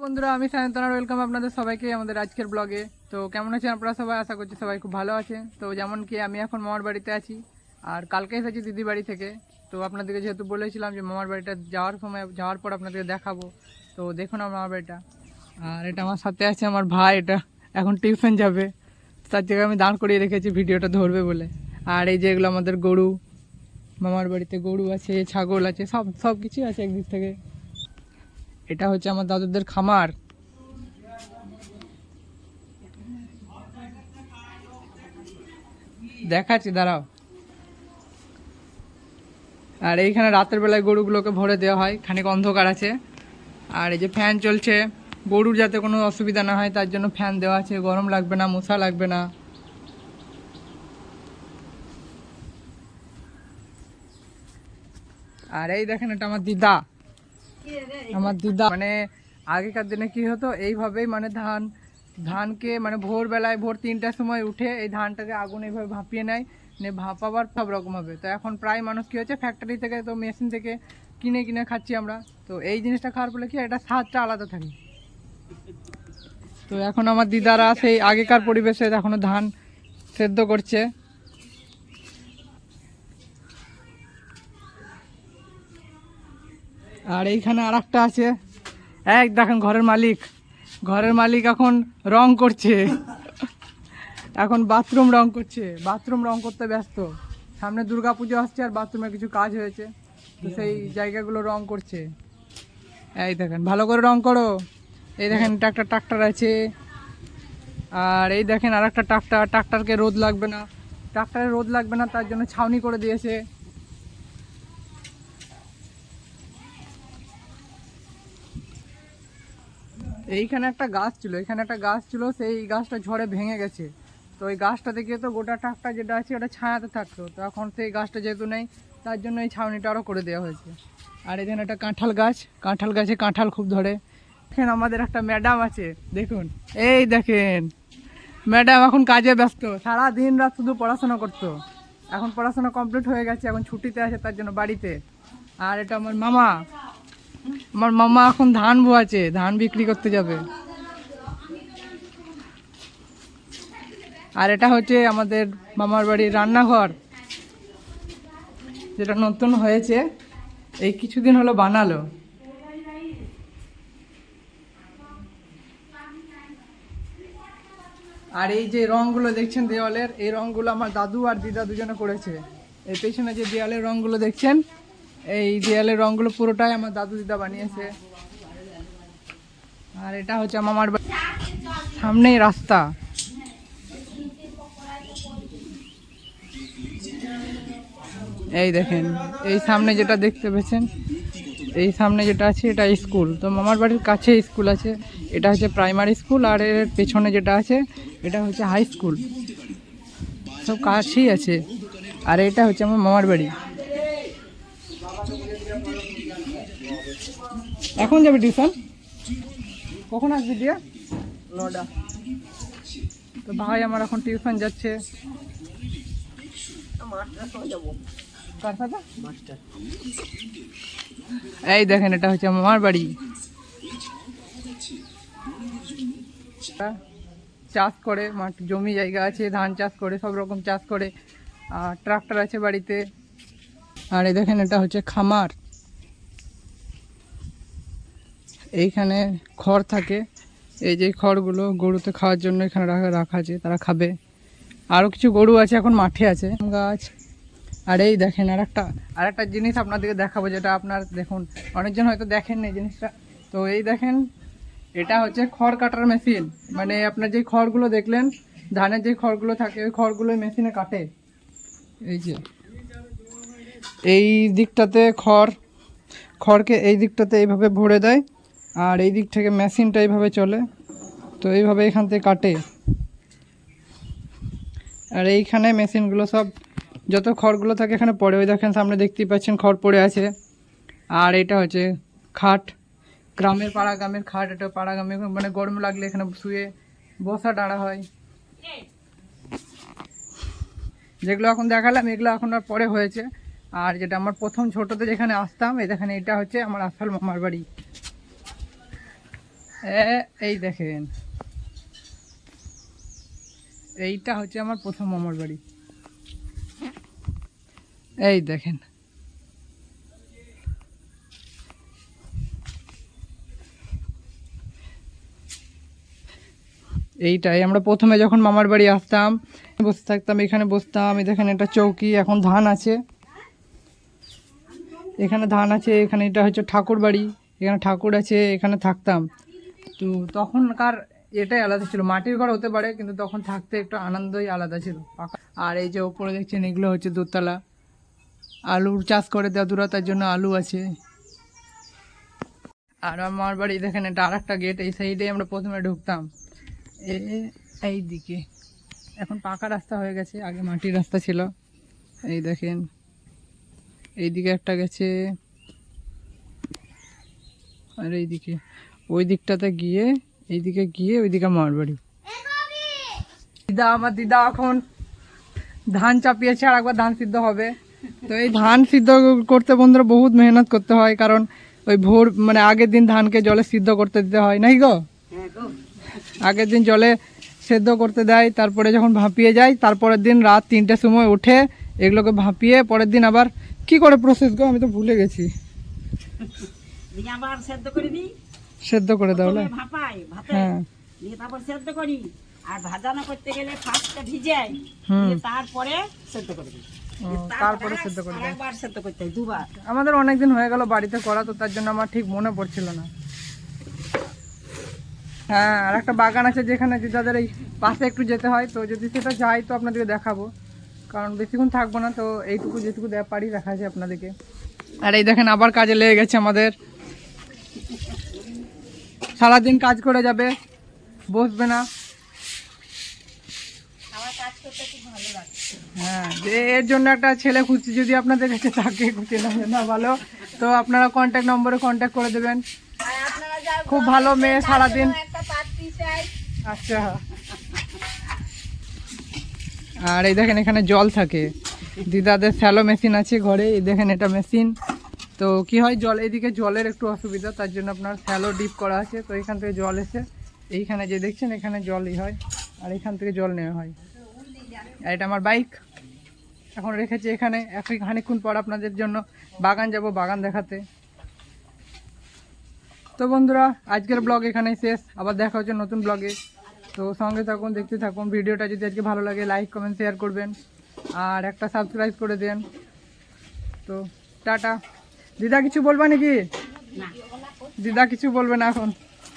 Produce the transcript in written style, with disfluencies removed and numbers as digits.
বন্ধুরা, আমি সায়ন্তন আর ওয়েলকাম আপনাদের সবাইকে আমাদের আজকের ব্লগে। তো কেমন আছেন আপনারা সবাই? আশা করছি সবাই খুব ভালো আছে। তো যেমন কি আমি এখন মামার বাড়িতে আছি, আর কালকে এসেছি দিদি বাড়ি থেকে। তো আপনাদেরকে যেহেতু বলেছিলাম যে মামার বাড়িটা যাওয়ার পর আপনাদেরকে দেখাবো। তো দেখুন আমার মামার বাড়িটা। আর এটা আমার সাথে আছে আমার ভাই, এটা এখন টিউশন যাবে, তার জায়গায় আমি দাঁড় করিয়ে রেখেছি ভিডিওটা ধরবে বলে। আর এই যে এগুলো আমাদের গরু, মামার বাড়িতে গরু আছে, ছাগল আছে, সব কিছুই আছে একদিক থেকে। এটা হচ্ছে আমার দাদুদের খামার। দেখাচ্ছি দাঁড়াও। আর এইখানে রাতের বেলায় গরুগুলোকে ভরে দেওয়া হয়, খানিক অন্ধকার আছে। আর এই যে ফ্যান চলছে, গরুর যাতে কোনো অসুবিধা না হয় তার জন্য ফ্যান দেওয়া আছে, গরম লাগবে না, মশা লাগবে না। আর এই দেখেন, এটা আমার দিদা। মানে আগেকার দিনে কি হতো, এইভাবেই মানে ধানকে মানে ভোরবেলায় ভোর 3টার সময় উঠে এই ধানটাকে আগুন এইভাবে ভাপিয়ে নেয়, ভাপাবার সব রকম হবে। তো এখন প্রায় মানুষ কি হচ্ছে, ফ্যাক্টরি থেকে তো মেশিন থেকে কিনে খাচ্ছি আমরা। তো এই জিনিসটা খাওয়ার ফলে কি এটা স্বাদটা আলাদা থাকে। তো এখন আমার দিদারা সেই আগেকার পরিবেশে এখনো ধান সেদ্ধ করছে। আর এইখানে আর একটা আছে, দেখেন ঘরের মালিক এখন রং করছে, এখন বাথরুম রং করতে ব্যস্ত। সামনে দুর্গা পুজো আসছে আর বাথরুমের কিছু কাজ হয়েছে, তো সেই জায়গাগুলো রং করছে। এই দেখেন, ভালো করে রং করো। এই দেখেন একটা ট্রাক্টর আছে, আর এই দেখেন আর একটা ট্রাক্টরকে রোদ লাগবে না, তার জন্য ছাউনি করে দিয়েছে। এখানে একটা গাছ ছিল, সেই গাছটা ঝড়ে ভেঙে গেছে। তো ওই গাছটা থেকে তো গোটা ট্রাকটা যেটা আছে ওটা ছায়াতে থাকতো, তো এখন সেই গাছটা যেহেতু নেই, তার জন্য এই ছাউনিটা আরও করে দেওয়া হয়েছে। আর এখানে একটা কাঁঠাল গাছে কাঁঠাল খুব ধরে। দেখেন আমাদের একটা ম্যাডাম আছে, দেখুন, এই দেখেন ম্যাডাম এখন কাজে ব্যস্ত, সারা দিন রাত শুধু পড়াশোনা করতো। এখন পড়াশোনা কমপ্লিট হয়ে গেছে, এখন ছুটিতে আছে তার জন্য বাড়িতে। আর এটা আমার মামা এখন ধান বোয়াচ্ছে, ধান বিক্রি করতে যাবে। আর এটা হচ্ছে আমাদের মামার বাড়ির রান্নাঘর, যেটা নতুন হয়েছে, এই কিছুদিন হলো বানালো। আর এই যে রংগুলো দেখছেন দেওয়ালের, এই রংগুলো আমার দাদু আর দিদা দুজনে করেছে। এই পেছনে যে দেওয়ালের রংগুলো দেখছেন, এই দেওয়ালের রংগুলো পুরোটাই আমার দাদু দিদা বানিয়েছে। আর এটা হচ্ছে আমার সামনেই রাস্তা। এই দেখেন, এই সামনে যেটা দেখতে পেয়েছেন, এই সামনে যেটা আছে এটা স্কুল। তো মামার বাড়ির কাছে স্কুল আছে, এটা হচ্ছে প্রাইমারি স্কুল। আর এর পেছনে যেটা আছে এটা হচ্ছে হাই স্কুল, সব কাছেই আছে। আর এটা হচ্ছে আমার মামার বাড়ি। এখন যাবে টিউশন? কখন আসবি দিয়া? 9টা। তো ভাই আমার এখন টিউশন যাচ্ছে। এই দেখেন, এটা হচ্ছে মামার বাড়ি। চাষ করে, মাঠ জমি জায়গা আছে, ধান চাষ করে, সব রকম চাষ করে। আর ট্রাক্টর আছে বাড়িতে। আর এই দেখেন, এটা হচ্ছে খামার। এইখানে খড় থাকে, এই যে খড়গুলো গরুতে খাওয়ার জন্য এখানে রাখা আছে, তারা খাবে। আরও কিছু গরু আছে, এখন মাঠে আছে গাছ। আর এই দেখেন আর একটা জিনিস আপনাদেরকে দেখাবো, যেটা আপনার দেখুন অনেকজন হয়তো দেখেননি এই জিনিসটা। তো এই দেখেন, এটা হচ্ছে খড় কাটার মেশিন। মানে আপনার যে খড়গুলো দেখলেন, ধানের যে খড়গুলো থাকে, ওই খড়গুলো মেশিনে কাটে। এই যে এই দিকটাতে খড়কে এই দিকটাতে এইভাবে ভরে দেয়, আর এই দিক থেকে মেশিনটা এইভাবে চলে। তো এইভাবে এখান থেকে কাটে। আর এইখানে মেশিনগুলো সব যত খড়গুলো থাকে এখানে পড়ে, ওই দেখেন সামনে দেখতেই পাচ্ছেন খড় পড়ে আছে। আর এটা হচ্ছে খাট, গ্রামের খাট। এটা পাড়া গ্রামে মানে গরম লাগলে এখানে শুয়ে বসা ডাঁড়া হয়। যেগুলো এখন দেখালাম এগুলো এখন আর পরে হয়েছে। আর যেটা আমার প্রথম ছোটোতে যেখানে আসতাম, এই দেখেন এটা হচ্ছে আমার আসল মামার বাড়ি। এই দেখেন, এইটা হচ্ছে আমার প্রথম মামার বাড়ি। এই দেখেন, এইটাই আমরা প্রথমে যখন মামার বাড়ি আসতাম বসে থাকতাম, এখানে বসতাম। এই দেখেন এটা চৌকি, এখন ধান আছে, এখানে ধান আছে, এখানে এটা হচ্ছে ঠাকুর বাড়ি, এখানে ঠাকুর আছে, এখানে থাকতাম। তো তখনকার এটাই আলাদা ছিল, মাটির ঘর হতে পারে কিন্তু তখন থাকতে একটু আনন্দই আলাদা ছিল। আর এই যে ওপরে দেখছেন এগুলো হচ্ছে দোতলা, আলুর চাষ করে দাদুরা, তার জন্য আলু আছে। আর আমার বাড়ি দেখেন এটা আর একটা গেট, এই সাইডে আমরা প্রথমে ঢুকতাম এই দিকে, এখন পাকা রাস্তা হয়ে গেছে, আগে মাটির রাস্তা ছিল। এই দেখেন এইদিকে একটা গেছে, আর এইদিকে ওই দিকটাতে গিয়ে এইদিকে গিয়ে ওইদিকে আমার বাড়ি। আমার দিদা এখন ধান চাপিয়েছে, আর একবার ধান সিদ্ধ হবে। তো এই ধান সিদ্ধ করতে বন্ধুরা বহুত মেহনত করতে হয়, কারণ ওই ভোর মানে আগের দিন ধানকে জলে সিদ্ধ করতে দিতে হয়, নাই গো? আগের দিন জলে সেদ্ধ করতে দেয়, তারপরে যখন ভাপিয়ে যায় তারপরের দিন রাত 3টের সময় উঠে এগুলোকে ভাপিয়ে পরের দিন আবার কি করে প্রসেস গো, আমি তো ভুলে গেছি। আবার সেদ্ধ করে দিই, সেদ্ধ করে দাও না? ভাপাই ভাতে, হ্যাঁ, দিয়ে তারপর সেদ্ধ করি। আর ভাজানো করতে গেলে ফার্স্টটা ভিজাই, তারপরে সেদ্ধ করে দিই। তারপরে সেদ্ধ করে দাও। একবার সেদ্ধ করতে হয়, দুবার। আমাদের অনেকদিন হয়ে গেল বাড়িতে করা, তো তার জন্য আমার ঠিক মনে পড়ছিল না। হ্যাঁ, আর একটা বাগান আছে যেখানে যাদের এই পাশে একটু যেতে হয়, তো যদি সেটা যাই তো আপনাদেরকে দেখাবো, কারণ বেশিক্ষণ থাকবো না, তো এইটুকু যেটুকু পারি দেখাচ্ছি আপনাদেরকে। আর এই দেখেন আবার কাজে লেগে গেছে আমাদের, সারাদিন কাজ করে যাবে, বসবে না। আমার কাজ করতে খুব ভালো লাগে। হ্যাঁ, যে এর জন্য একটা ছেলে খুঁজছি, যদি আপনাদের কাছে থাকে, না ভালো তো আপনারা কন্ট্যাক্ট নম্বরে কন্ট্যাক্ট করে দেবেন। খুব ভালো মেয়ে, সারাদিন। আচ্ছা, আর এই দেখেন এখানে জল থাকে, দিদাদের স্যালো মেশিন আছে ঘরে, এই দেখেন এটা মেশিন। তো কি হয়, জল এদিকে জলের একটু অসুবিধা, তার জন্য আপনার স্যালো ডিপ করা আছে, তো এখান থেকে জল এসে এইখানে যে দেখছেন এখানে জলই হয়, আর এখান থেকে জল নেওয়া হয়। আর এটা আমার বাইক, এখন রেখেছি এখানে, খানিকক্ষণ পর আপনাদের জন্য বাগান যাব, বাগান দেখাতে। তো বন্ধুরা আজকের ব্লগ এখানেই শেষ, আবার দেখা হচ্ছে নতুন ব্লগে। তো সঙ্গে থাকুন, দেখতে থাকুন। ভিডিওটা যদি আজকে ভালো লাগে লাইক কমেন্ট শেয়ার করবেন, আর একটা সাবস্ক্রাইব করে দেন। তো টাটা। দিদা কিছু বলবে নাকি? দিদা কিছু বলবে না এখন?